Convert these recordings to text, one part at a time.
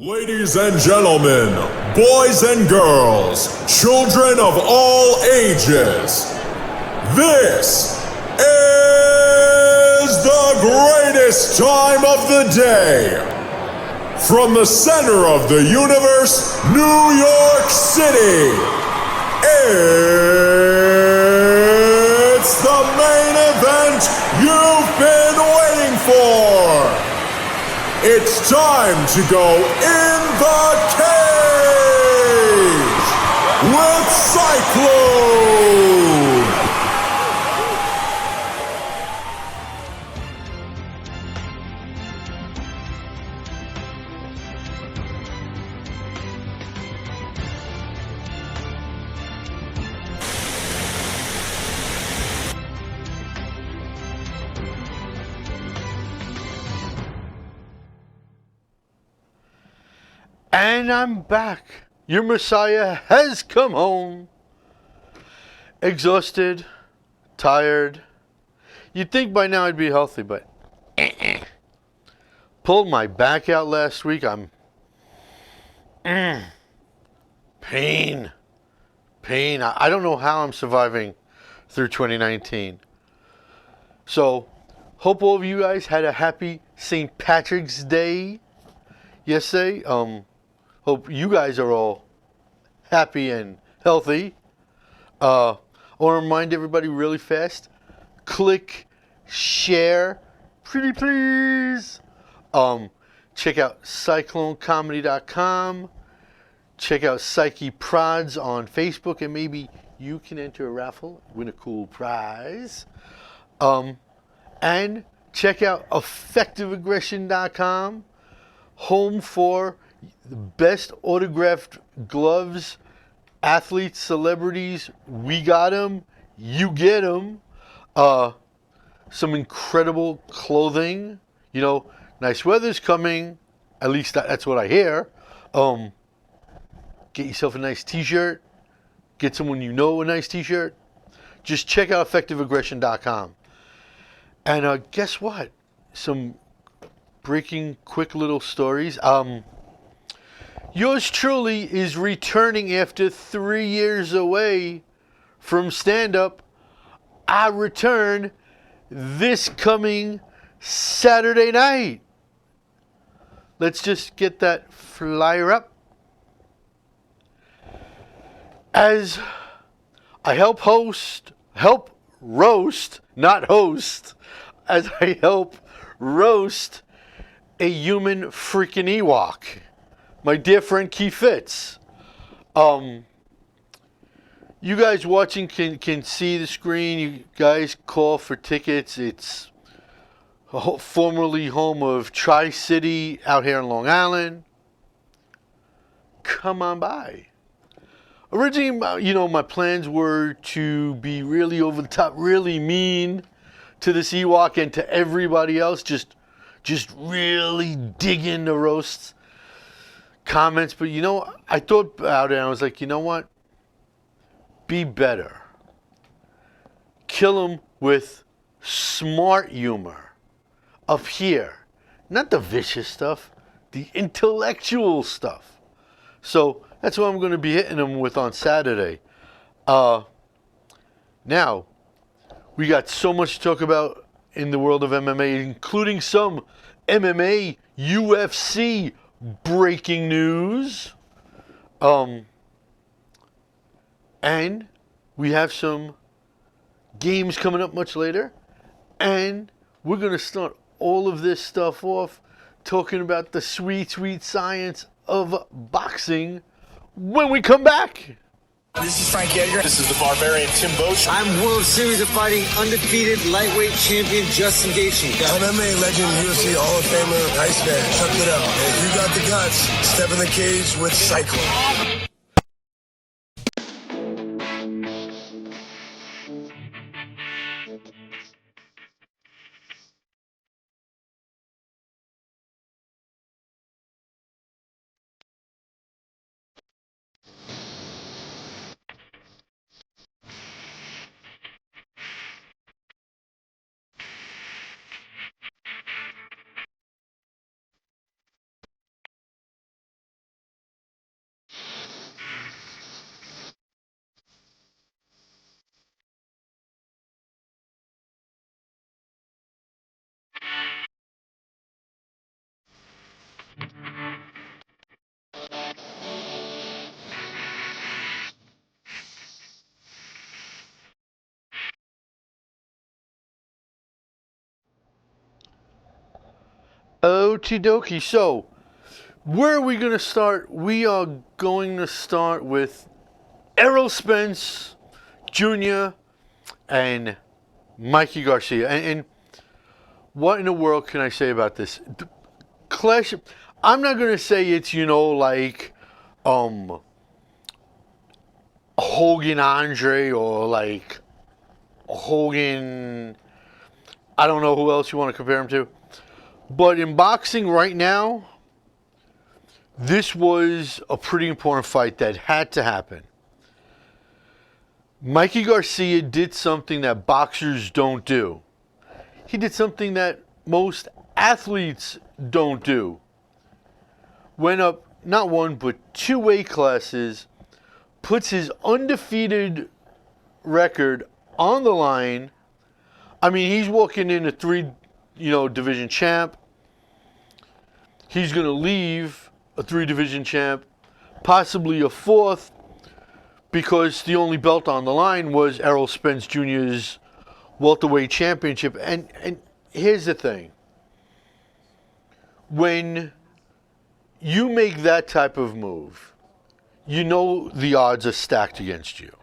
Ladies and gentlemen, boys and girls, children of all ages, this is the greatest time of the day. From the center of the universe, New York City, it's the main event you've been waiting for. It's time to go in the cage with Cyclone. And I'm back. Your Messiah has come home. Exhausted, tired. You'd think by now I'd be healthy, but pulled my back out last week. I'm pain. I don't know how I'm surviving through 2019. So, hope all of you guys had a happy St. Patrick's Day yesterday. Hope you guys are all happy and healthy. I want to remind everybody really fast, click, share, pretty please. Check out cyclonecomedy.com. Check out Psyche Prods on Facebook, and maybe you can enter a raffle, win a cool prize. And check out effectiveaggression.com, home for the best autographed gloves, athletes, celebrities. We got them. You get them. Some incredible clothing. You know, nice weather's coming. At least that's what I hear. Get yourself a nice t-shirt. Get someone you know a nice t-shirt. Just check out effectiveaggression.com. And guess what? Some breaking quick little stories. Yours truly is returning after 3 years away from stand-up. I return this coming Saturday night. Let's just get that flyer up. As I help roast, as I help roast a human freaking Ewok. My dear friend Keith Fitz. You guys watching can see the screen. You guys call for tickets. It's formerly home of Tri-City out here in Long Island. Come on by. Originally, my plans were to be really over the top, really mean to this Ewok and to everybody else. Just really dig into roasts. Comments, but I thought about it and I was like, you know what? Be better. Kill him with smart humor up here. Not the vicious stuff, the intellectual stuff. So that's what I'm going to be hitting him with on Saturday. Now, we got so much to talk about in the world of MMA, including some MMA, UFC breaking news. And we have some games coming up much later. And we're going to start all of this stuff off talking about the sweet, sweet science of boxing when we come back. This is Frank Edgar. This is the Barbarian Tim Bosch. I'm World Series of Fighting undefeated lightweight champion Justin Gaethje. MMA legend, UFC Hall of Famer, Iceman. Chuck it up. And if you got the guts, step in the cage with Cyclone. Okie dokie. So, where are we going to start? We are going to start with Errol Spence Jr. and Mikey Garcia. And what in the world can I say about this? Clash. I'm not going to say it's, like Hogan Andre or like Hogan, I don't know who else you want to compare him to. But in boxing right now, this was a pretty important fight that had to happen. Mikey Garcia did something that boxers don't do. He did something that most athletes don't do. Went up not one but 2 weight classes, puts his undefeated record on the line. I mean, he's walking in a 3, division champ. He's going to leave a 3 division champ, possibly a 4th, because the only belt on the line was Errol Spence Jr.'s welterweight championship. And here's the thing. When you make that type of move, you know the odds are stacked against you.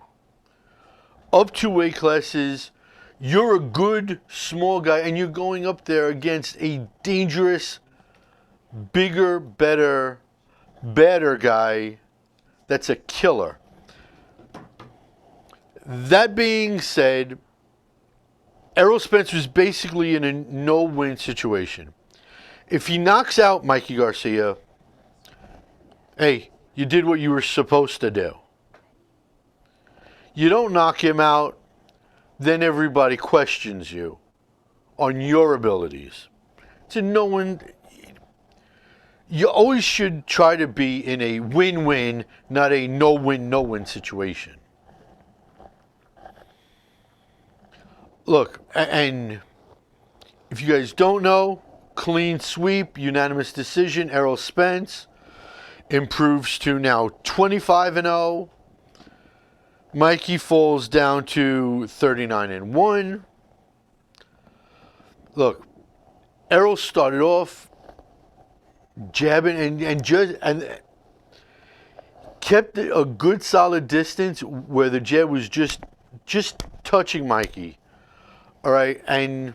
Up 2 weight classes, you're a good small guy, and you're going up there against a dangerous, bigger, better, badder guy that's a killer. That being said, Errol Spence was basically in a no-win situation. If he knocks out Mikey Garcia, hey, you did what you were supposed to do. You don't knock him out, then everybody questions you on your abilities. It's a no-win. You always should try to be in a win-win, not a no-win, no-win situation. Look, and if you guys don't know, clean sweep, unanimous decision, Errol Spence improves to now 25-0. Mikey falls down to 39-1. Look, Errol started off jabbing and kept a good solid distance where the jab was just touching Mikey. All right, and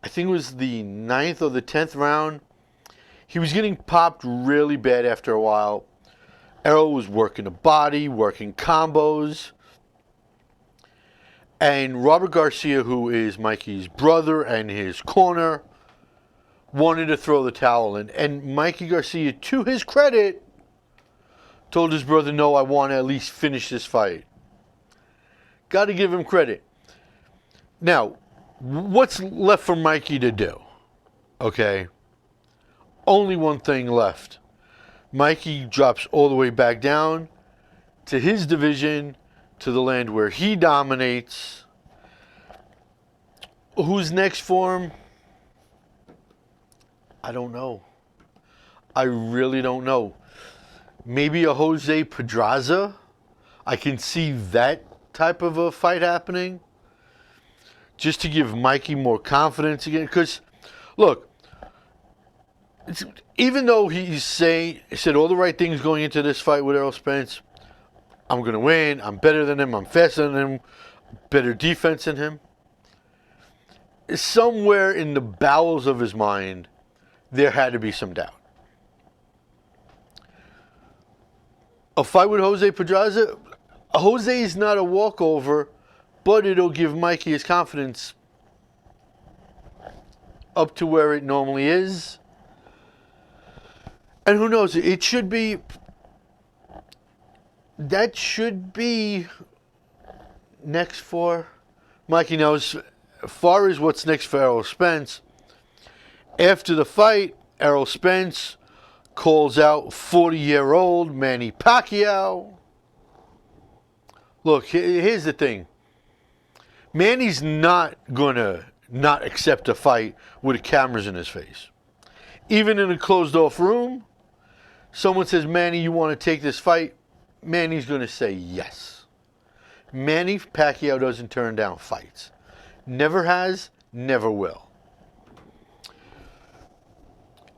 I think it was the 9th or the 10th round. He was getting popped really bad after a while. Errol was working the body, working combos. And Robert Garcia, who is Mikey's brother and his corner, wanted to throw the towel in. And Mikey Garcia, to his credit, told his brother, no, I want to at least finish this fight. Got to give him credit. Now, what's left for Mikey to do? Okay. Only one thing left. Mikey drops all the way back down to his division, to the land where he dominates. Who's next for him? I don't know. I really don't know. Maybe a Jose Pedraza? I can see that type of a fight happening. Just to give Mikey more confidence again. Because, look, even though he said all the right things going into this fight with Errol Spence, I'm going to win, I'm better than him, I'm faster than him, better defense than him. Somewhere in the bowels of his mind, there had to be some doubt. A fight with Jose Pedraza, Jose is not a walkover, but it'll give Mikey his confidence up to where it normally is. And who knows, it should be, that should be next for Mikey. Now, as far as what's next for Errol Spence, after the fight, Errol Spence calls out 40-year-old Manny Pacquiao. Look, here's the thing. Manny's not going to not accept a fight with cameras in his face. Even in a closed-off room, someone says, Manny, you want to take this fight? Manny's going to say yes. Manny Pacquiao doesn't turn down fights. Never has, never will.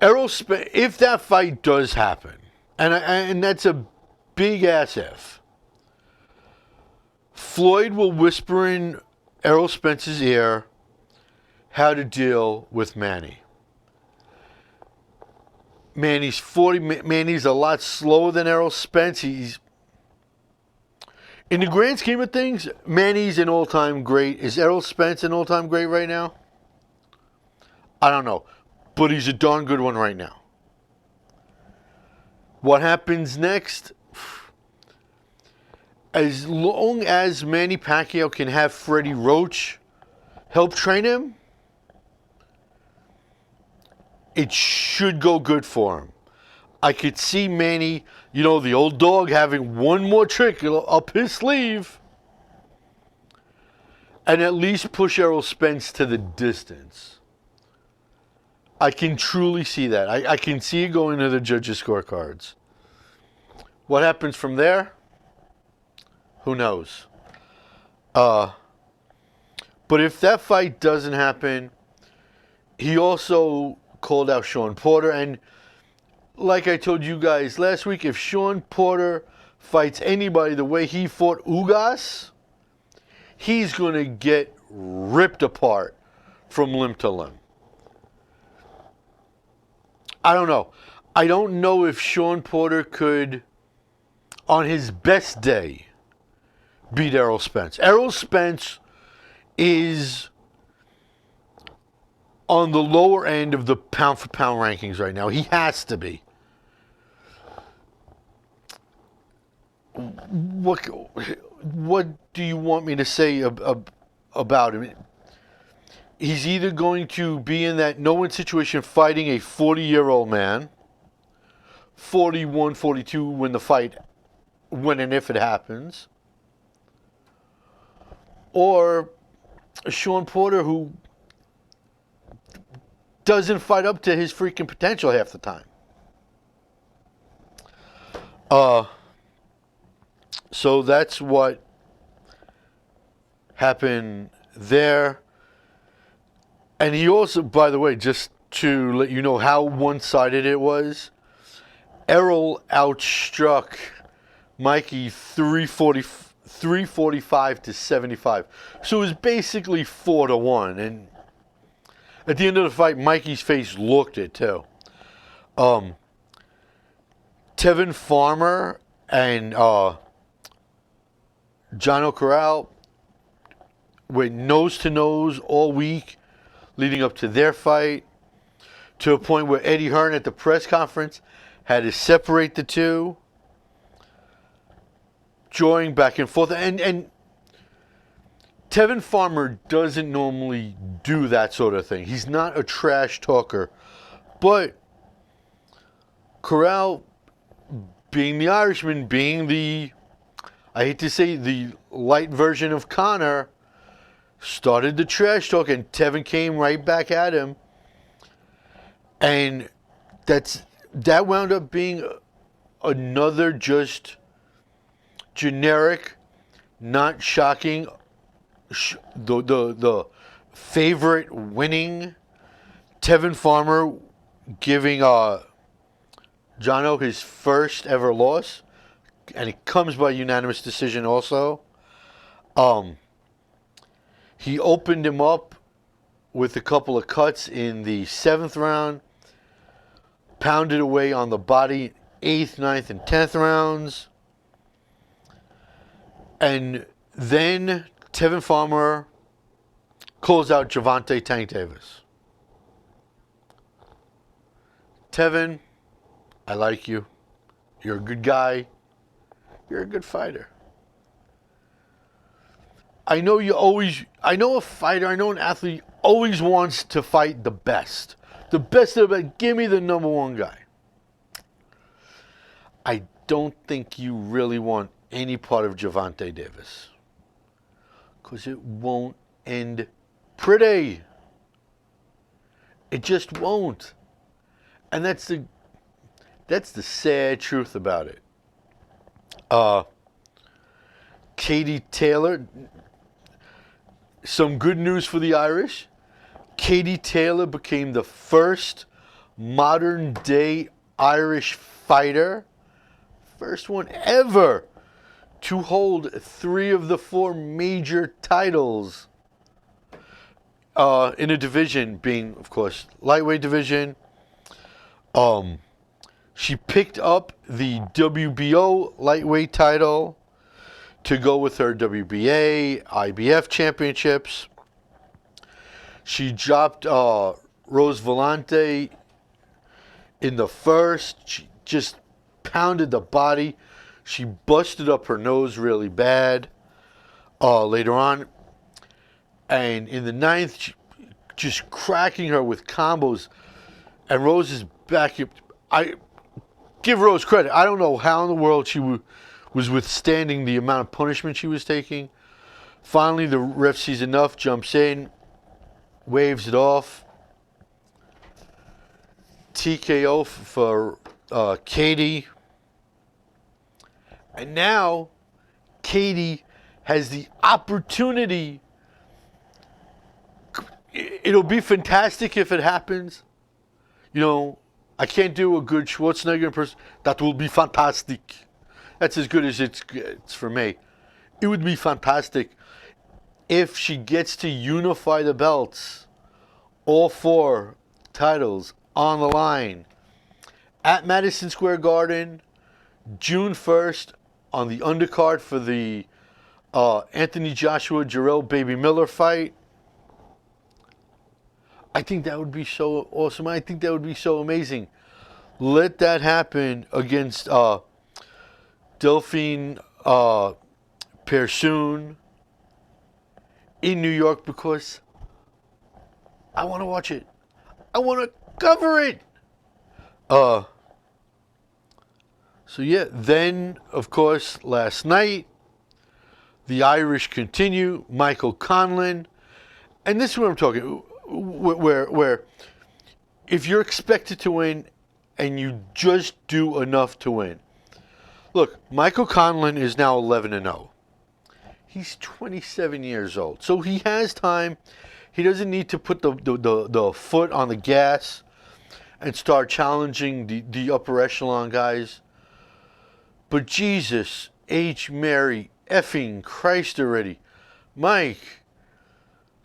Errol Spence, if that fight does happen, and that's a big ass if, Floyd will whisper in Errol Spence's ear how to deal with Manny. Manny's 40. Manny's a lot slower than Errol Spence. He's, in the grand scheme of things, Manny's an all-time great. Is Errol Spence an all-time great right now? I don't know, but he's a darn good one right now. What happens next? As long as Manny Pacquiao can have Freddie Roach help train him, it should go good for him. I could see Manny, you know, the old dog, having one more trick up his sleeve and at least push Errol Spence to the distance. I can truly see that. I can see it going to the judges' scorecards. What happens from there? Who knows? But if that fight doesn't happen, he also called out Sean Porter. And like I told you guys last week, if Sean Porter fights anybody the way he fought Ugas, he's going to get ripped apart from limb to limb. I don't know. I don't know if Sean Porter could, on his best day, beat Errol Spence. Errol Spence is on the lower end of the pound-for-pound rankings right now. He has to be. What do you want me to say about him? He's either going to be in that no-win situation fighting a 40-year-old man, 41, 42 when and if it happens, or Sean Porter who doesn't fight up to his freaking potential half the time. So that's what happened there. And he also, by the way, just to let you know how one-sided it was, Errol outstruck Mikey 345 to 75. So it was basically 4-1. And at the end of the fight, Mikey's face looked it too. Tevin Farmer and Jono Corral went nose-to-nose all week leading up to their fight, to a point where Eddie Hearn at the press conference had to separate the two, joining back and forth. And Tevin Farmer doesn't normally do that sort of thing. He's not a trash talker. But Corral, being the Irishman, being the, I hate to say, the light version of Conor, started the trash talk, and Tevin came right back at him. And that wound up being another just generic, not shocking, the favorite winning Tevin Farmer giving Jono his first ever loss, and it comes by unanimous decision also. He opened him up with a couple of cuts in the 7th round, pounded away on the body 8th, 9th, and 10th rounds. And then Tevin Farmer calls out Gervonta Tank Davis. Tevin, I like you. You're a good guy. You're a good fighter. I know a fighter, I know an athlete always wants to fight the best. The best of the best. Give me the number one guy. I don't think you really want any part of Gervonta Davis, because it won't end pretty. It just won't. And that's the sad truth about it. Katie Taylor, some good news for the Irish. Katie Taylor became the first modern day Irish fighter. First one ever to hold 3 of the 4 major titles in a division, being, of course, lightweight division. She picked up the WBO lightweight title to go with her WBA, IBF championships. She dropped Rose Volante in the first. She just pounded the body. She busted up her nose really bad later on. And in the 9th, she, just cracking her with combos. And Rose is back. I give Rose credit. I don't know how in the world she was withstanding the amount of punishment she was taking. Finally, the ref sees enough, jumps in, waves it off. TKO for Katie. And now, Katie has the opportunity. It'll be fantastic if it happens. You know, I can't do a good Schwarzenegger impression. That will be fantastic. That's as good as it's for me. It would be fantastic if she gets to unify the belts, all 4 titles on the line at Madison Square Garden, June 1st, on the undercard for the Anthony Joshua Jarrell Baby Miller fight. I think that would be so awesome. I think that would be so amazing. Let that happen against Delphine Persoon in New York, because I want to watch it. I want to cover it. So yeah, then of course last night the Irish continue. Michael Conlan, and this is what I'm talking. Where if you're expected to win and you just do enough to win. Look, Michael Conlan is now 11-0. He's 27 years old, so he has time. He doesn't need to put the foot on the gas and start challenging the upper echelon guys. But Jesus H. Mary effing Christ already. Mike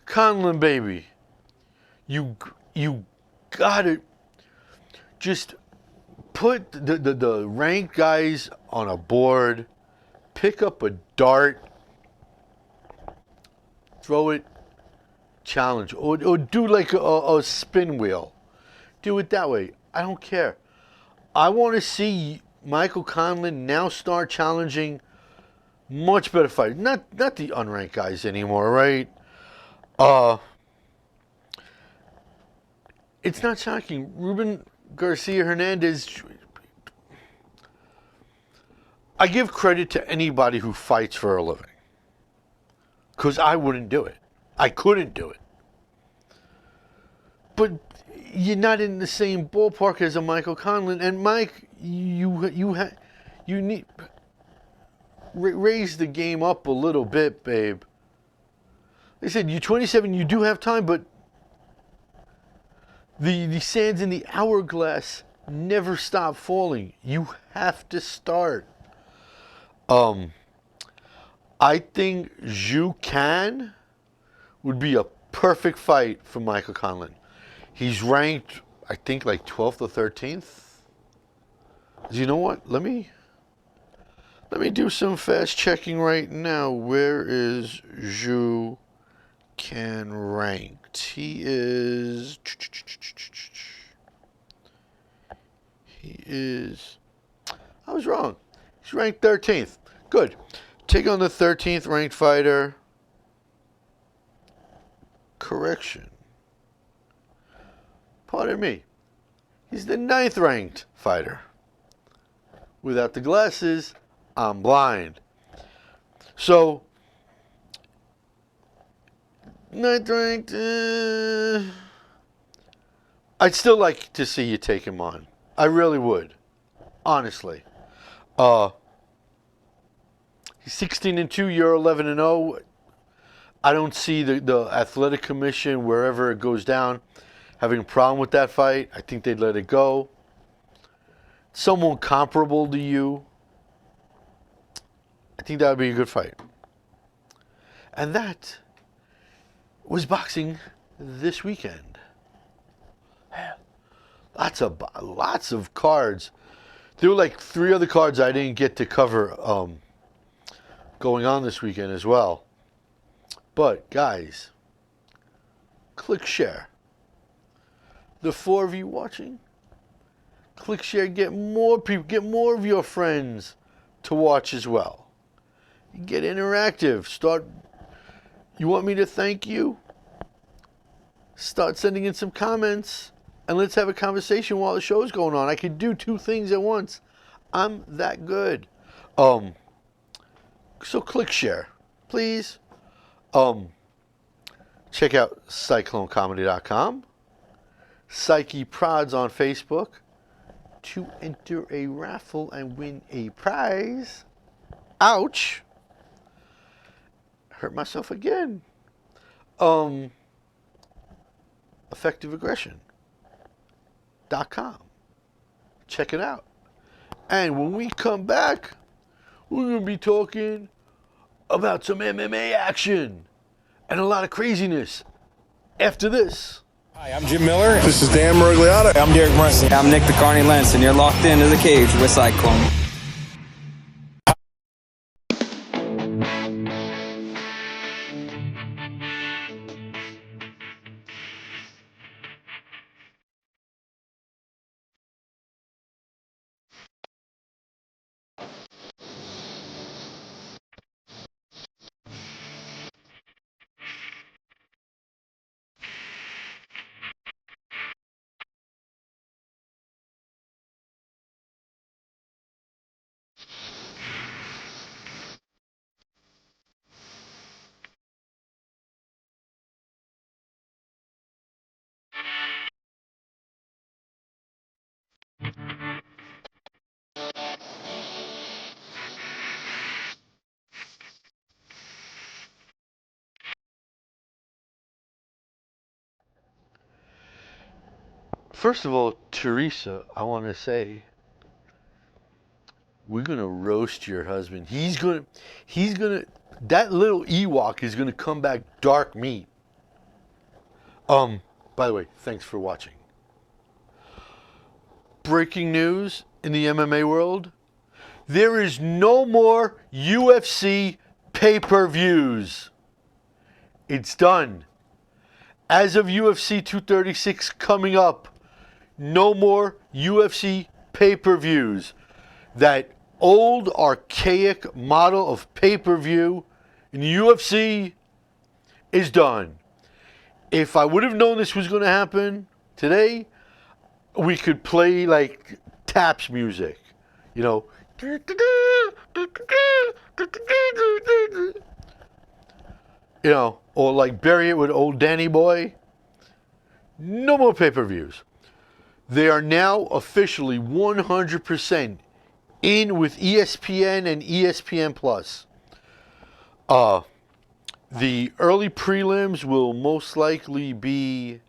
Conlan, baby. You gotta just put the ranked guys on a board, pick up a dart, throw it, challenge, or do like a spin wheel. Do it that way. I don't care. I want to see Michael Conlan now start challenging much better fighters. Not the unranked guys anymore, right? It's not shocking. Ruben Garcia Hernandez. I give credit to anybody who fights for a living, because I wouldn't do it. I couldn't do it. But you're not in the same ballpark as a Michael Conlan. And Mike, you need raise the game up a little bit, babe. They said you're 27. You do have time, but the sands in the hourglass never stop falling. You have to start. I think Zhu Can would be a perfect fight for Michael Conlan. He's ranked, I think, like 12th or 13th. You know what? Let me do some fast checking right now. Where is Zhu Can ranked? He is. I was wrong. He's ranked 13th. Good. Take on the 13th ranked fighter. Correction. Pardon me. He's the 9th ranked fighter. Without the glasses, I'm blind. So, 9th ranked. I'd still like to see you take him on. I really would. Honestly. He's 16-2. You're 11-0. I don't see the athletic commission, wherever it goes down, having a problem with that fight. I think they'd let it go. Someone comparable to you, I think that would be a good fight. And that was boxing this weekend. Lots of cards. There were like 3 other cards I didn't get to cover going on this weekend as well. But guys, click share. The 4 of you watching, click share. Get more people, get more of your friends to watch as well. Get interactive. You want me to thank you? Start sending in some comments and let's have a conversation while the show's going on. I can do 2 things at once. I'm that good. So click share, please. Check out CycloneComedy.com. Psyche Prods on Facebook to enter a raffle and win a prize. Ouch. Hurt myself again. EffectiveAggression.com. Check it out. And when we come back, we're going to be talking about some MMA action and a lot of craziness after this. Hi, I'm Jim Miller. This is Dan Merigliotta. I'm Derek Brunson. I'm Nick the Carney Lentz, and you're locked into the cage with Cyclone. First of all, Teresa, I want to say, we're going to roast your husband. That little Ewok is going to come back dark meat. By the way, thanks for watching. Breaking news in the MMA world. There is no more UFC pay-per-views. It's done. As of UFC 236 coming up, no more UFC pay-per-views. That old archaic model of pay-per-view in the UFC is done. If I would have known this was going to happen today, we could play like taps music, you know, or like bury it with old Danny Boy. No more pay-per-views. They are now officially 100% in with ESPN and ESPN Plus. The early prelims will most likely be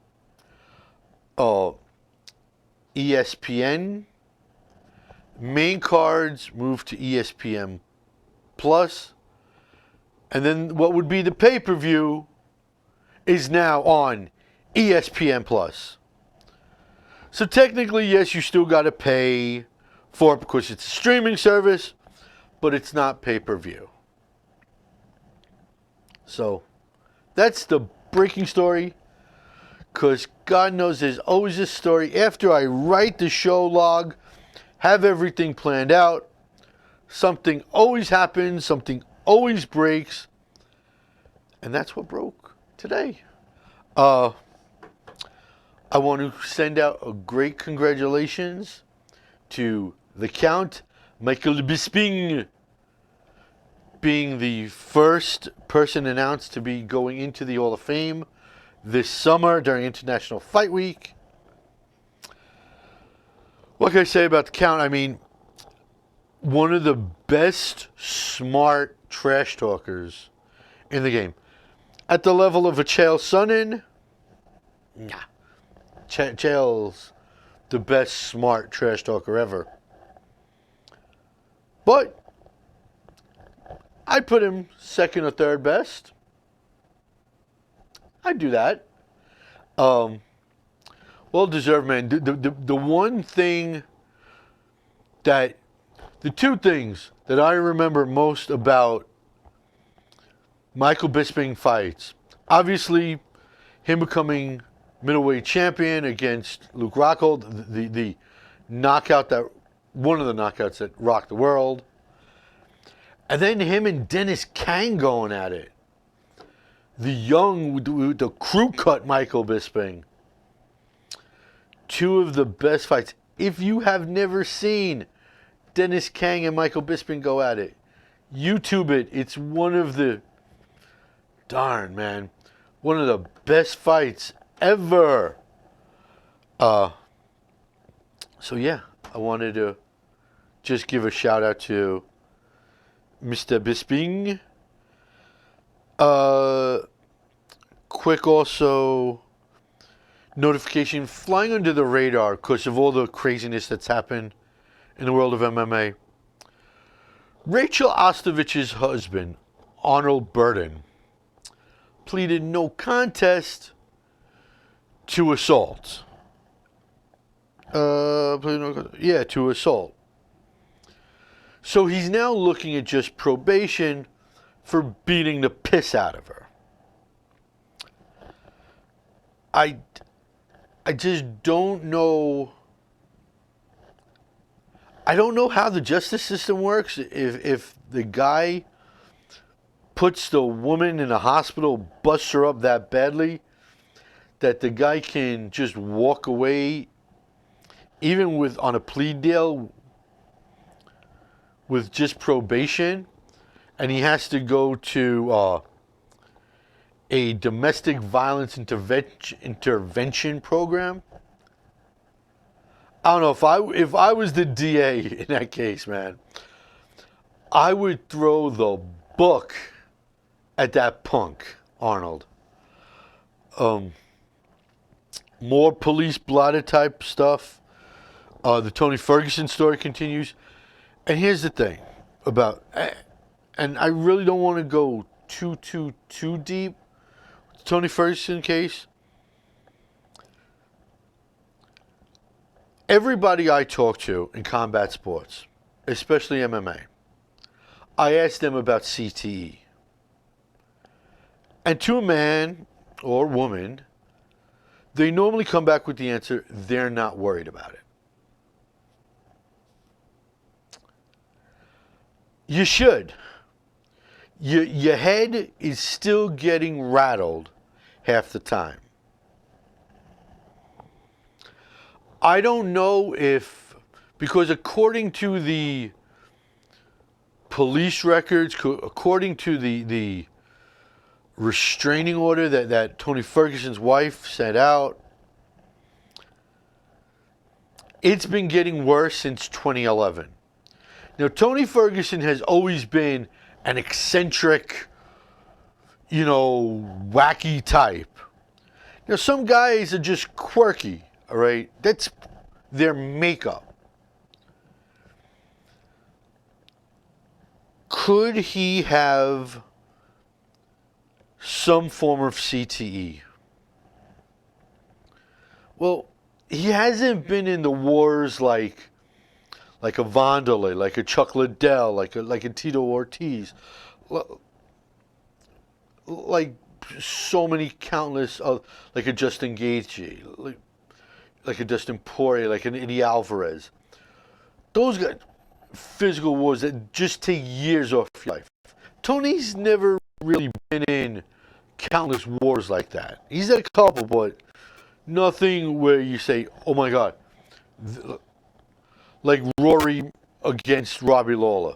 ESPN. Main cards move to ESPN Plus. And then what would be the pay-per-view is now on ESPN Plus. So technically, yes, you still got to pay for it because it's a streaming service, but it's not pay-per-view. So that's the breaking story, because God knows there's always a story. After I write the show log, have everything planned out, something always happens, something always breaks, and that's what broke today. I want to send out a great congratulations to the Count, Michael Bisping, being the first person announced to be going into the Hall of Fame this summer during International Fight Week. What can I say about the Count? I mean, one of the best smart trash talkers in the game. At the level of a Chael Sonnen, nah. Chael's the best smart trash talker ever. But I'd put him second or third best. I'd do that. Well deserved, man. The one thing that, the two things that I remember most about Michael Bisping fights, obviously him becoming middleweight champion against Luke Rockhold, the knockout that, one of the knockouts that rocked the world. And then him and Dennis Kang going at it. The young, the crew cut Michael Bisping. Two of the best fights. If you have never seen Dennis Kang and Michael Bisping go at it, YouTube it. It's one of the, darn man, one of the best fights ever. So yeah, I wanted to just give a shout out to Mr. Bisping. Quick also notification, flying under the radar because of all the craziness that's happened in the world of MMA. Rachel Ostovich's husband, Arnold Burden, pleaded no contest to assault. To assault. So he's now looking at just probation for beating the piss out of her. I just don't know. I don't know how the justice system works. If the guy puts the woman in a hospital, busts her up that badly, that the guy can just walk away, even with on a plea deal, with just probation, and he has to go to a domestic violence intervention program. I don't know, if I was the DA in that case, man, I would throw the book at that punk, Arnold. More police blotter type stuff. The Tony Ferguson story continues. And here's the thing about, and I really don't want to go too deep. Tony Ferguson case. Everybody I talk to in combat sports, especially MMA, I ask them about CTE. And to a man or woman, they normally come back with the answer, they're not worried about it. You should. Your head is still getting rattled half the time. I don't know if, because according to the police records, according to the restraining order that Tony Ferguson's wife sent out, it's been getting worse since 2011. Now, Tony Ferguson has always been an eccentric, wacky type. Some guys are just quirky, all right? That's their makeup. Could he have some form of CTE? Well, he hasn't been in the wars like a Wanderlei, like a Chuck Liddell, like a Tito Ortiz, like so many countless of, like a Justin Gaethje, like a Dustin Poirier, like an Eddie Alvarez. Those guys, physical wars that just take years off your life. Tony's never really been in countless wars like that. He's had a couple, but nothing where you say, oh my God, like Rory against Robbie Lawler.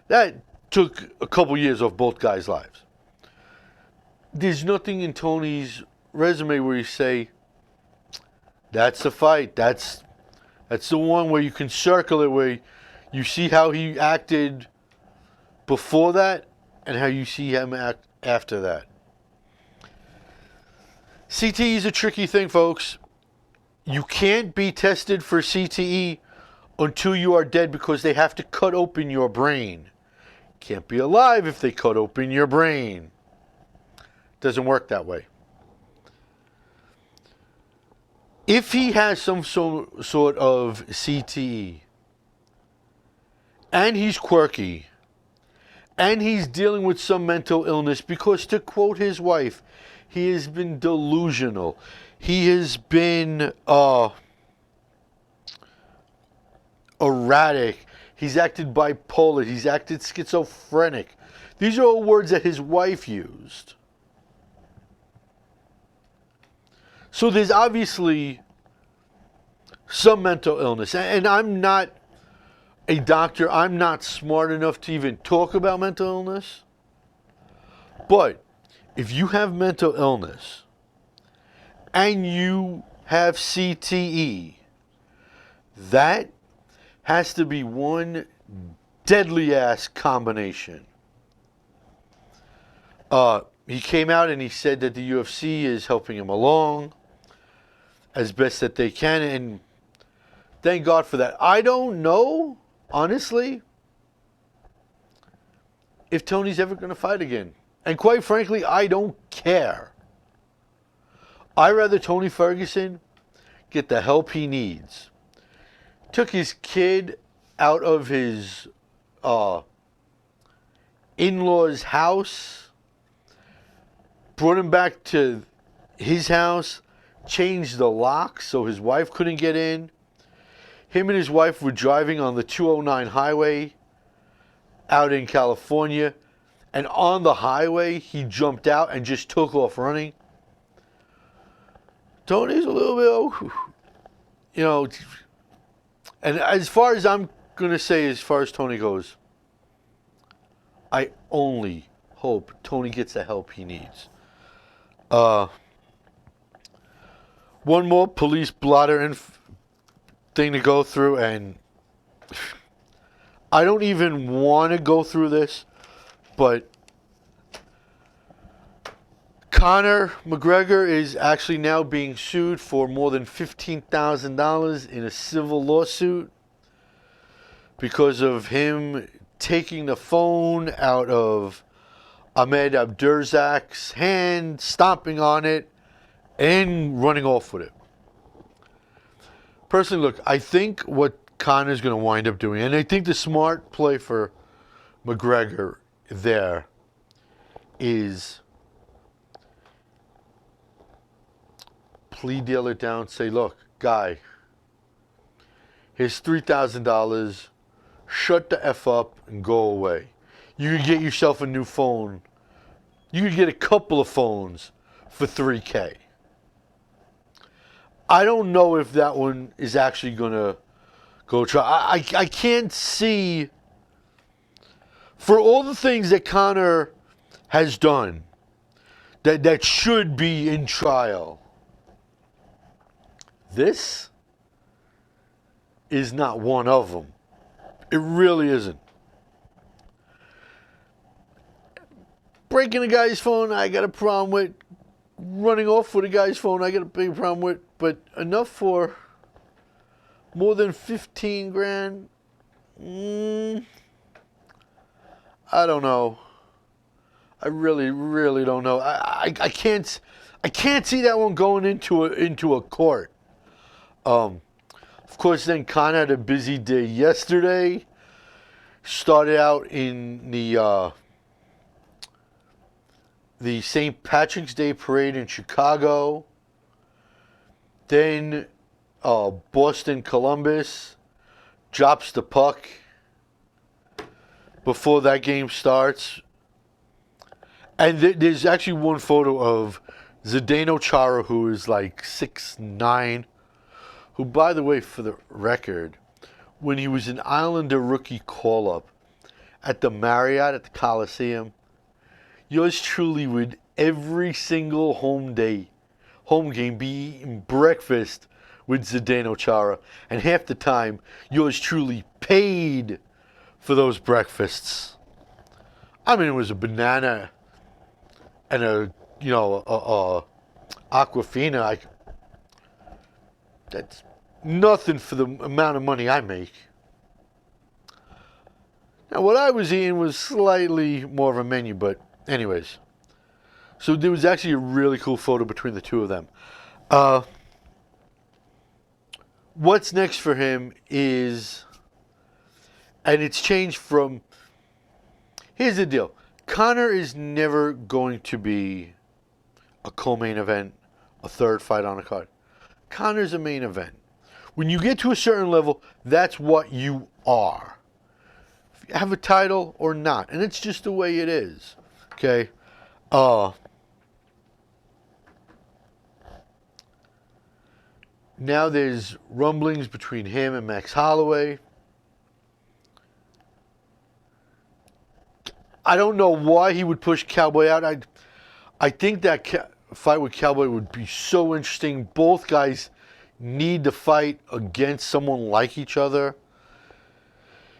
That took a couple years off both guys' lives. There's nothing in Tony's resume where you say, that's the fight. That's the one where you can circle it, where you see how he acted before that and how you see him act after that. CTE is a tricky thing, folks. You can't be tested for CTE until you are dead because they have to cut open your brain. Can't be alive if they cut open your brain. Doesn't work that way. If he has some sort of CTE, and he's quirky, and he's dealing with some mental illness, because to quote his wife, he has been delusional. He has been erratic. He's acted bipolar. He's acted schizophrenic. These are all words that his wife used. So there's obviously some mental illness. And I'm not a doctor. I'm not smart enough to even talk about mental illness. But if you have mental illness and you have CTE, that has to be one deadly ass combination. He came out and he said that the UFC is helping him along as best that they can, and thank God for that. I don't know, honestly, if Tony's ever going to fight again. And quite frankly, I don't care. I'd rather Tony Ferguson get the help he needs. Took his kid out of his in-laws' house, brought him back to his house, changed the lock so his wife couldn't get in. Him and his wife were driving on the 209 highway out in California, and on the highway he jumped out and just took off running. Tony's a little bit, and as far as I'm going to say, as far as Tony goes, I only hope Tony gets the help he needs. One more police blotter thing to go through, and I don't even want to go through this, but Conor McGregor is actually now being sued for more than $15,000 in a civil lawsuit because of him taking the phone out of Ahmed Abdurzak's hand, stomping on it, and running off with it. Personally, look, I think what Conor's going to wind up doing, and I think the smart play for McGregor there is plea deal it down, say, look, guy, here's $3,000, shut the F up and go away. You could get yourself a new phone. You could get a couple of phones for $3K. I don't know if that one is actually going to go try. I can't see, for all the things that Conor has done that should be in trial, this is not one of them. It really isn't. Breaking a guy's phone, I got a problem with. Running off with a guy's phone, I got a big problem with. But enough for more than 15 grand? I don't know. I really, really don't know. I can't see that one going into a court. Of course, then Conor had a busy day yesterday. Started out in the St. Patrick's Day parade in Chicago. Then Boston, Columbus. Drops the puck before that game starts. And there's actually one photo of Zdeno Chara, who is like 6'9", who, by the way, for the record, when he was an Islander rookie call-up at the Marriott at the Coliseum, yours truly would every single home game be eating breakfast with Zdeno Chara, and half the time yours truly paid for those breakfasts. I mean, it was a banana and a Aquafina. That's nothing for the amount of money I make. Now, what I was eating was slightly more of a menu, but anyways. So there was actually a really cool photo between the two of them. What's next for him is, and it's changed from, here's the deal. Conor is never going to be a co-main event, a third fight on a card. Conor's a main event. When you get to a certain level, that's what you are. If you have a title or not, and it's just the way it is. Okay? Now there's rumblings between him and Max Holloway. I don't know why he would push Cowboy out. I think that fight with Cowboy would be so interesting. Both guys need to fight against someone like each other.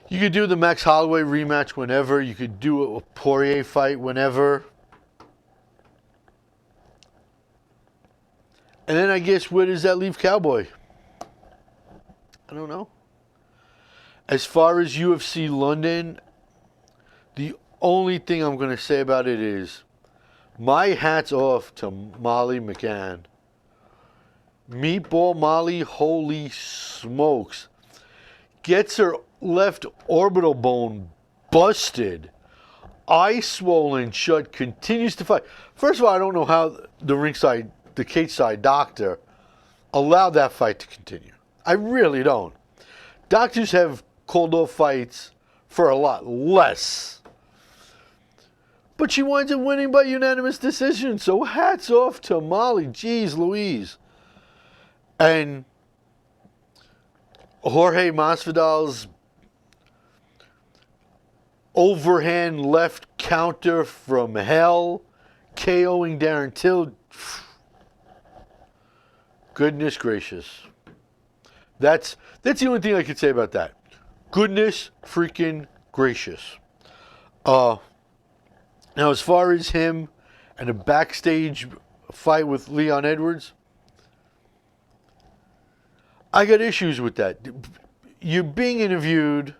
You could do the Max Holloway rematch whenever. You could do a Poirier fight whenever. And then I guess where does that leave Cowboy? I don't know. As far as UFC London, the only thing I'm going to say about it is my hat's off to Molly McCann. Meatball Molly, holy smokes. Gets her left orbital bone busted. Eye swollen shut, continues to fight. First of all, I don't know how the cage side doctor allowed that fight to continue. I really don't. Doctors have called off fights for a lot less. But she winds up winning by unanimous decision. So hats off to Molly. Jeez Louise. And Jorge Masvidal's overhand left counter from hell, KOing Darren Till. Goodness gracious. That's the only thing I could say about that. Goodness freaking gracious. Now, as far as him and a backstage fight with Leon Edwards, I got issues with that. You're being interviewed,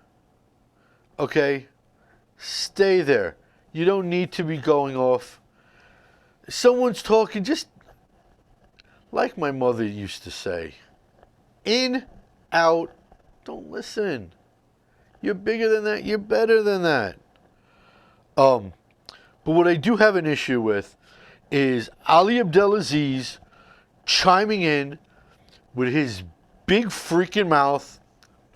okay? Stay there. You don't need to be going off. Someone's talking, just like my mother used to say, in, out, don't listen. You're bigger than that. You're better than that. But what I do have an issue with is Ali Abdelaziz chiming in with his big freaking mouth.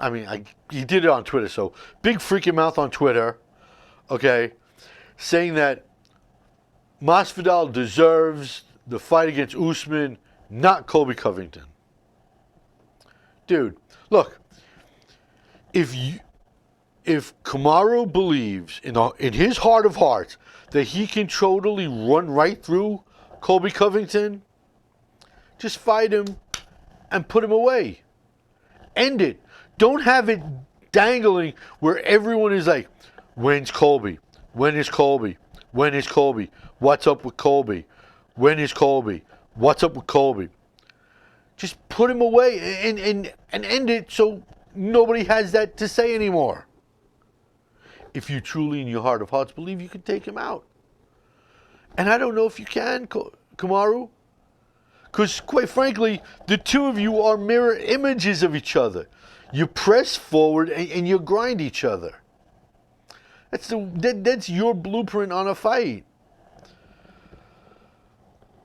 I mean, he did it on Twitter, so big freaking mouth on Twitter, okay, saying that Masvidal deserves the fight against Usman, not Colby Covington. Dude, look, if Kamaru believes in his heart of hearts that he can totally run right through Colby Covington, just fight him and put him away. End it. Don't have it dangling where everyone is like, when's Colby? When is Colby? When is Colby? What's up with Colby? When is Colby? What's up with Colby? Just put him away and end it so nobody has that to say anymore. If you truly in your heart of hearts believe you can take him out. And I don't know if you can, Kamaru. Because quite frankly, the two of you are mirror images of each other. You press forward and you grind each other. That's your blueprint on a fight.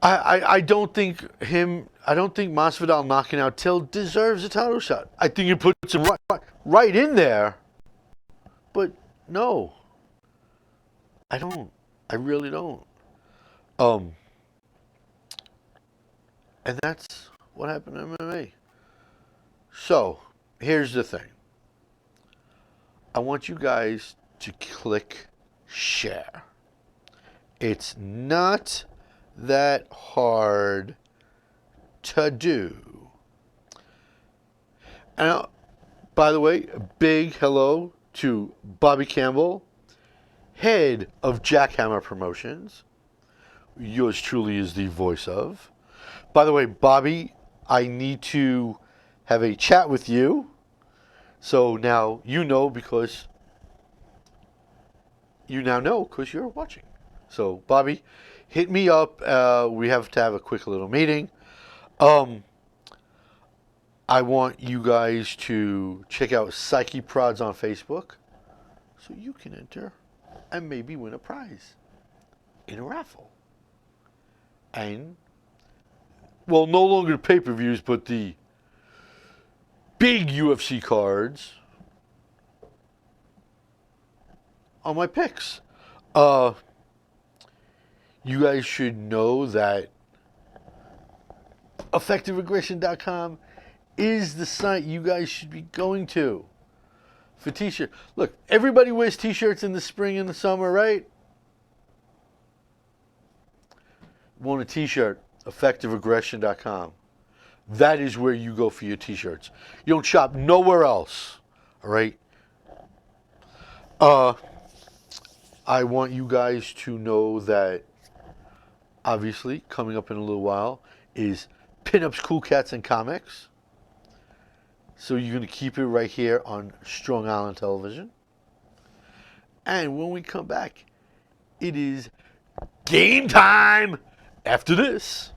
I don't think Masvidal knocking out Till deserves a title shot. I think it puts him right in there. But no, I don't. I really don't. And that's what happened in MMA. So, here's the thing. I want you guys to click share. It's not that hard to do. And by the way, a big hello to Bobby Campbell, head of Jackhammer Promotions. Yours truly is the voice of. By the way, Bobby, I need to have a chat with you. So now you know because you now know because you're watching. So Bobby, hit me up. We have to have a quick little meeting. I want you guys to check out Psyche Prods on Facebook so you can enter and maybe win a prize in a raffle. And, well, no longer pay-per-views, but the big UFC cards on my picks. You guys should know that effectiveaggression.com is the site you guys should be going to for t-shirt. Look, everybody wears t-shirts in the spring and the summer, right? Want a t-shirt? effectiveaggression.com. That is where you go for your t-shirts. You don't shop nowhere else. All right? I want you guys to know that obviously coming up in a little while is Pinups, Cool Cats, and Comics. So you're going to keep it right here on Strong Island Television. And when we come back, it is game time after this.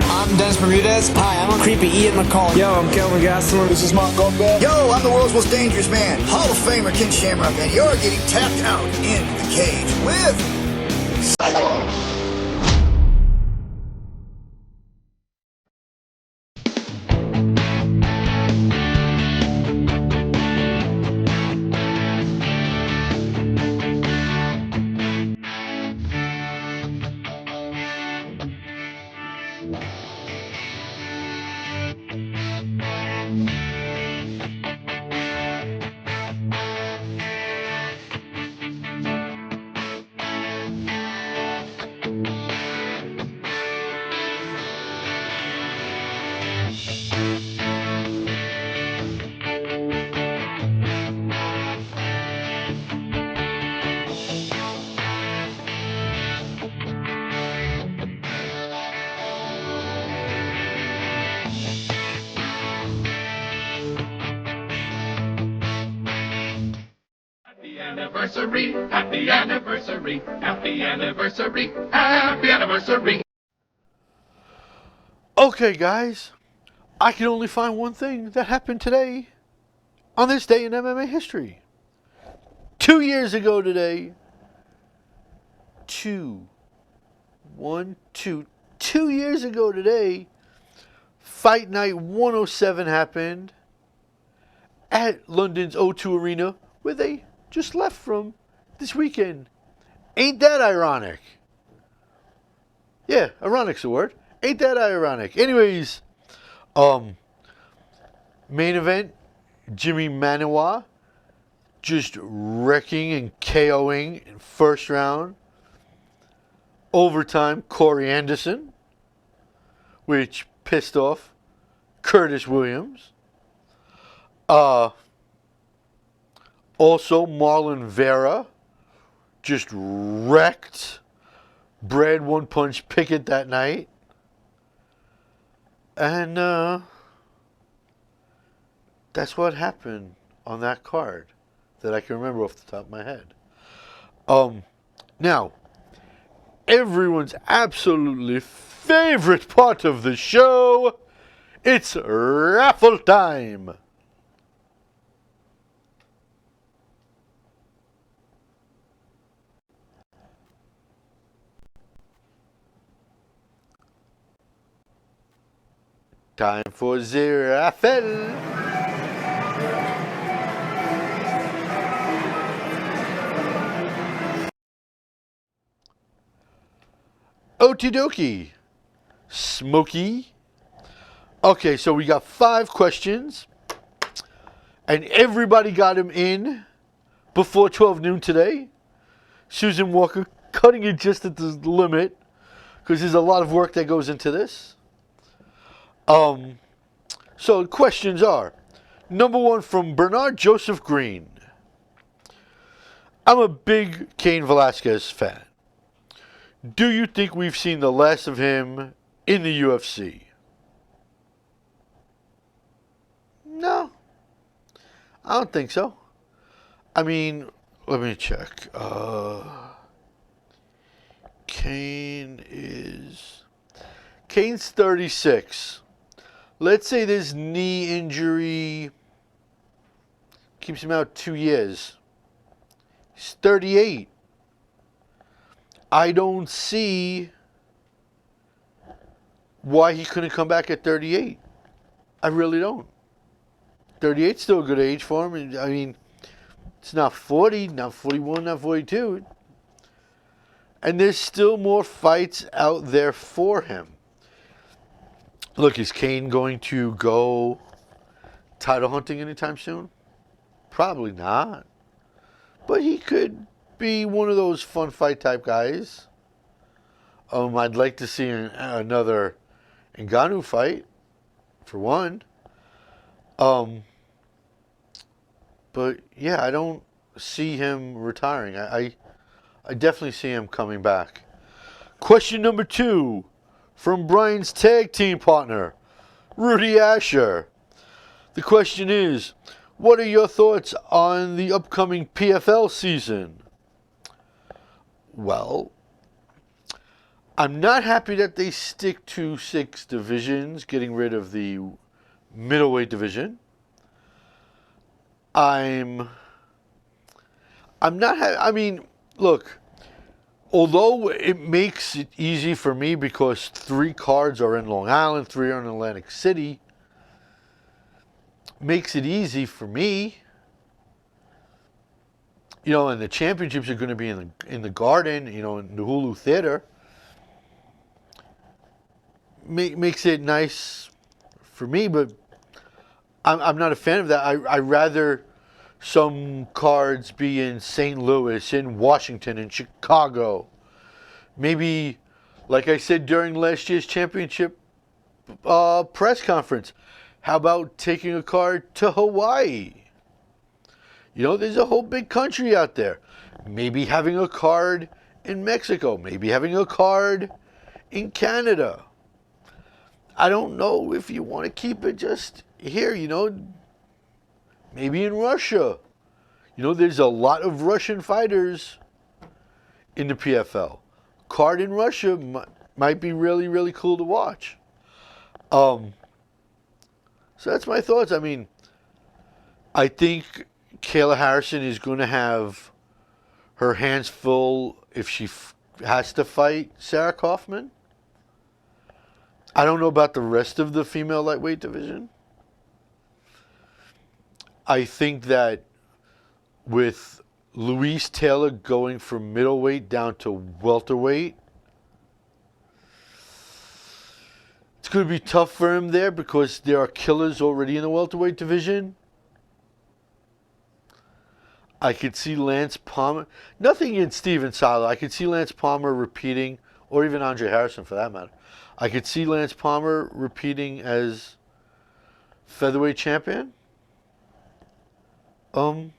I'm Dennis Bermudez. Hi, I'm a creepy Ian McCall. Yo, I'm Kelvin Gastelum. This is Mark Goldberg. Yo, I'm the world's most dangerous man, Hall of Famer Ken Shamrock, and you're getting tapped out in the cage with Cyclone. Anniversary, happy anniversary, happy anniversary, happy anniversary. Okay, guys, I can only find one thing that happened today on this day in MMA history. 2 years ago today, 2 years ago today, Fight Night 107 happened at London's O2 Arena, where they just left from this weekend. Ain't that ironic? Yeah, ironic's the word. Ain't that ironic? Anyways, main event, Jimmy Manuwa just wrecking and KOing in first round. Overtime, Corey Anderson, which pissed off Curtis Williams. Also, Marlon Vera just wrecked Brad One Punch Pickett that night. And that's what happened on that card that I can remember off the top of my head. Now, everyone's absolutely favorite part of the show, it's raffle time. Time for the raffle. Okie dokie. Smokey. Okay, so we got 5 questions. And everybody got them in before 12 noon today. Susan Walker cutting it just at the limit because there's a lot of work that goes into this. So the questions are, number 1 from Bernard Joseph Green. I'm a big Cain Velasquez fan. Do you think we've seen the last of him in the UFC? I don't think so. I mean, let me check. Kane's 36. Let's say this knee injury keeps him out 2 years. He's 38. I don't see why he couldn't come back at 38. I really don't. 38's still a good age for him. I mean, it's not 40, not 41, not 42. And there's still more fights out there for him. Look, is Kane going to go title hunting anytime soon? Probably not. But he could be one of those fun fight type guys. I'd like to see another Ngannou fight, for one. But yeah, I don't see him retiring. I definitely see him coming back. Question number 2 from Brian's tag team partner, Rudy Asher. The question is, what are your thoughts on the upcoming PFL season? Well, I'm not happy that they stick to 6 divisions, getting rid of the middleweight division. I'm not I mean, look, although it makes it easy for me because 3 cards are in Long Island, 3 are in Atlantic City, makes it easy for me. You know, and the championships are going to be in the Garden, you know, in the Hulu Theater. Makes it nice for me, but I'm not a fan of that. I rather some cards be in St. Louis, in Washington, in Chicago. Maybe, like I said during last year's championship press conference, how about taking a card to Hawaii? You know, there's a whole big country out there. Maybe having a card in Mexico. Maybe having a card in Canada. I don't know if you want to keep it just here, you know. Maybe in Russia. You know, there's a lot of Russian fighters in the PFL. Card in Russia might be really, really cool to watch. So that's my thoughts. I mean, I think Kayla Harrison is going to have her hands full if she has to fight Sarah Kaufman. I don't know about the rest of the female lightweight division. I think that with Luis Taylor going from middleweight down to welterweight, it's going to be tough for him there because there are killers already in the welterweight division. I could see Lance Palmer, nothing in Steven Silo. I could see Lance Palmer repeating, or even Andre Harrison for that matter. I could see Lance Palmer repeating as featherweight champion. But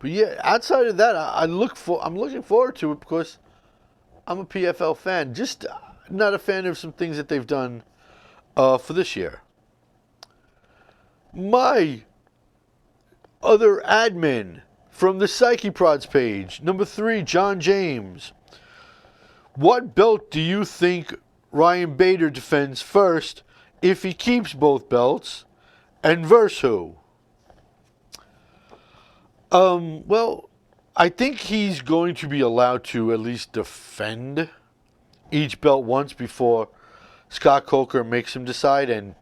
yeah, outside of that, I'm looking forward to it because I'm a PFL fan. Just not a fan of some things that they've done for this year. My other admin from the Psyche Prods page, number 3, John James. What belt do you think Ryan Bader defends first if he keeps both belts, and versus who? Well, I think he's going to be allowed to at least defend each belt once before Scott Coker makes him decide, and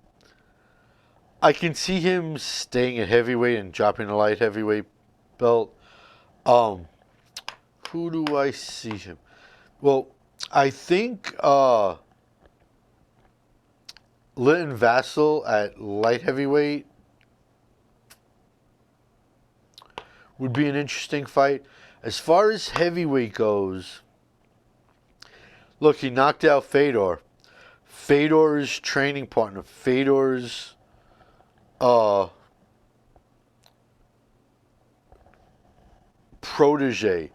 I can see him staying at heavyweight and dropping the light heavyweight belt. Who do I see him? Well, I think Linton Vassell at light heavyweight would be an interesting fight. As far as heavyweight goes, look, he knocked out Fedor. Fedor's training partner, Fedor's protege,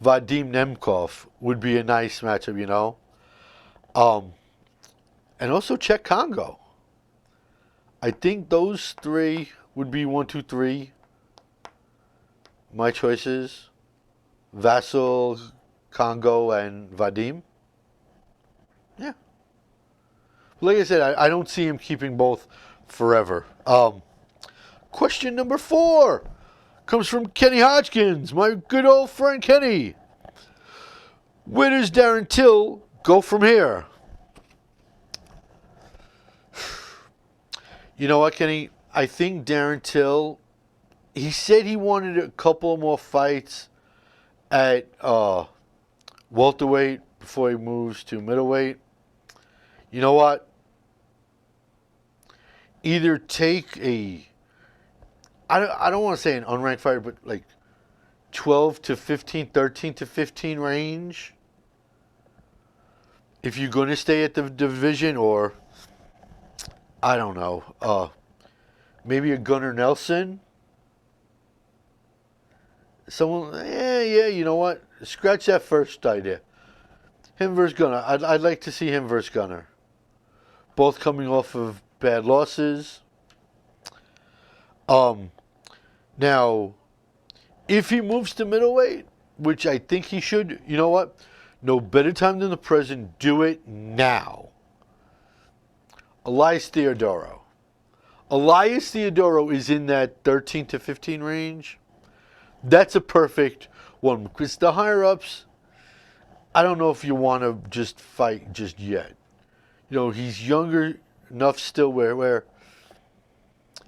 Vadim Nemkov, would be a nice matchup, you know. And also Czech Congo. I think those 3 would be 1, 2, 3 my choices, Vasyl, Congo, and Vadim. Yeah. Like I said, I don't see him keeping both forever. Question number 4 comes from Kenny Hodgkins, my good old friend Kenny. Where does Darren Till go from here? You know what, Kenny? I think Darren Till, he said he wanted a couple more fights at welterweight before he moves to middleweight. You know what? Either take I don't want to say an unranked fighter, but like 12 to 15, 13 to 15 range. If you're going to stay at the division, or I don't know, maybe a Gunnar Nelson. Someone, yeah, you know what? Scratch that first idea. Him versus Gunnar. I'd like to see him versus Gunnar. Both coming off of bad losses. Now, if he moves to middleweight, which I think he should, you know what? No better time than the present. Do it now. Elias Theodorou. Elias Theodorou is in that 13 to 15 range. That's a perfect one. Because the higher-ups, I don't know if you want to just fight just yet. You know, he's younger enough still where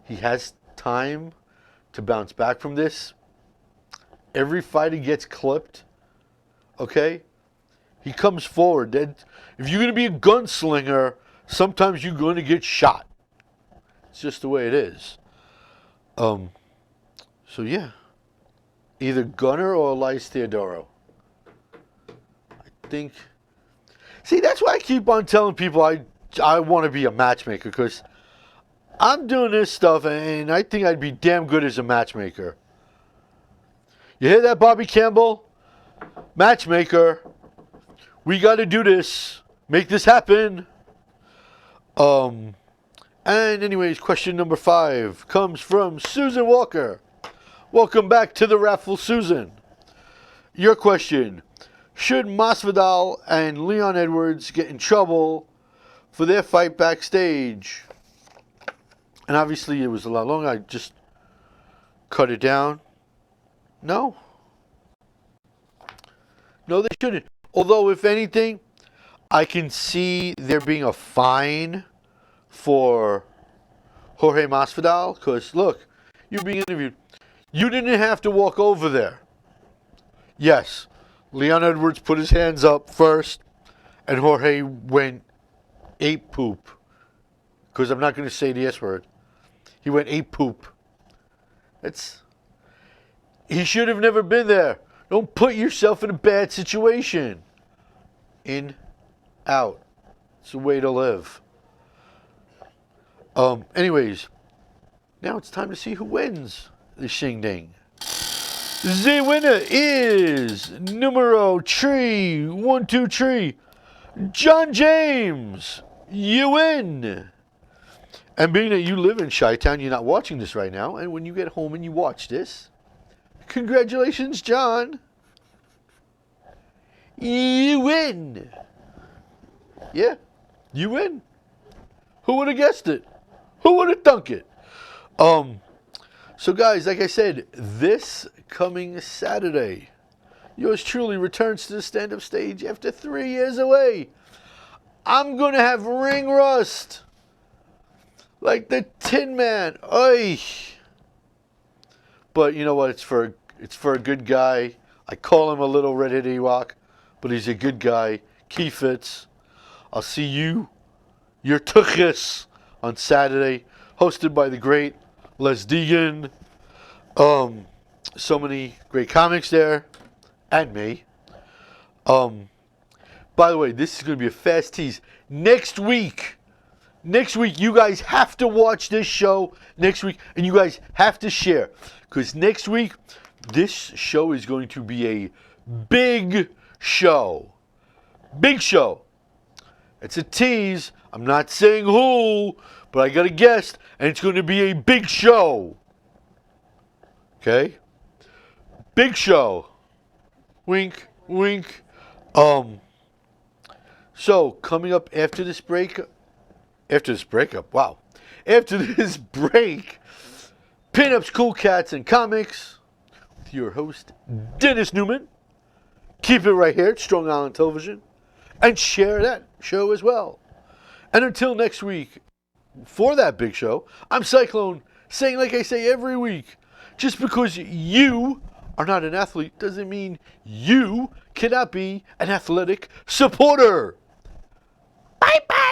he has time to bounce back from this. Every fight he gets clipped, okay? He comes forward. If you're going to be a gunslinger, sometimes you're going to get shot. It's just the way it is. So, yeah. Either Gunnar or Elias Theodorou. I think... See, that's why I keep on telling people I want to be a matchmaker, because I'm doing this stuff, and I think I'd be damn good as a matchmaker. You hear that, Bobby Campbell? Matchmaker. We got to do this. Make this happen. And anyways, question number 5 comes from Susan Walker. Welcome back to the raffle, Susan. Your question: should Masvidal and Leon Edwards get in trouble for their fight backstage? And obviously it was a lot longer. I just cut it down. No. No, they shouldn't. Although, if anything, I can see there being a fine for Jorge Masvidal. Because, look, you're being interviewed. You didn't have to walk over there. Yes, Leon Edwards put his hands up first, and Jorge went ape poop. Because I'm not going to say the S word. He went ape poop. He should have never been there. Don't put yourself in a bad situation. In, out. It's the way to live. Anyways, now it's time to see who wins the Shingding. The winner is numero 3, 1, 2, 3, John James. You win. And being that you live in Chi-Town, you're not watching this right now, and when you get home and you watch this, congratulations, John. You win. Yeah, you win. Who would have guessed it? Who would have thunk it? So guys, like I said, this coming Saturday, yours truly returns to the stand-up stage after 3 years away. I'm going to have ring rust. Like the Tin Man. Oy. But you know what? It's for a good guy. I call him a little redhead Ewok, but he's a good guy. Key fits. I'll see you, your tuchus, on Saturday, hosted by the great Les Deegan. So many great comics there, and me. By the way, this is going to be a fast tease. Next week, you guys have to watch this show next week, and you guys have to share. Because next week, this show is going to be a big show. Big show. It's a tease. I'm not saying who, but I got a guest, and it's going to be a big show. Okay? Big Show. Wink, wink. So coming up after this break, after this break, Pinups, Cool Cats, and Comics with your host, Dennis Newman. Keep it right here at Strong Island Television and share that show as well. And until next week, for that Big Show, I'm Cyclone, saying like I say every week, just because you are not an athlete doesn't mean you cannot be an athletic supporter. Bye-bye.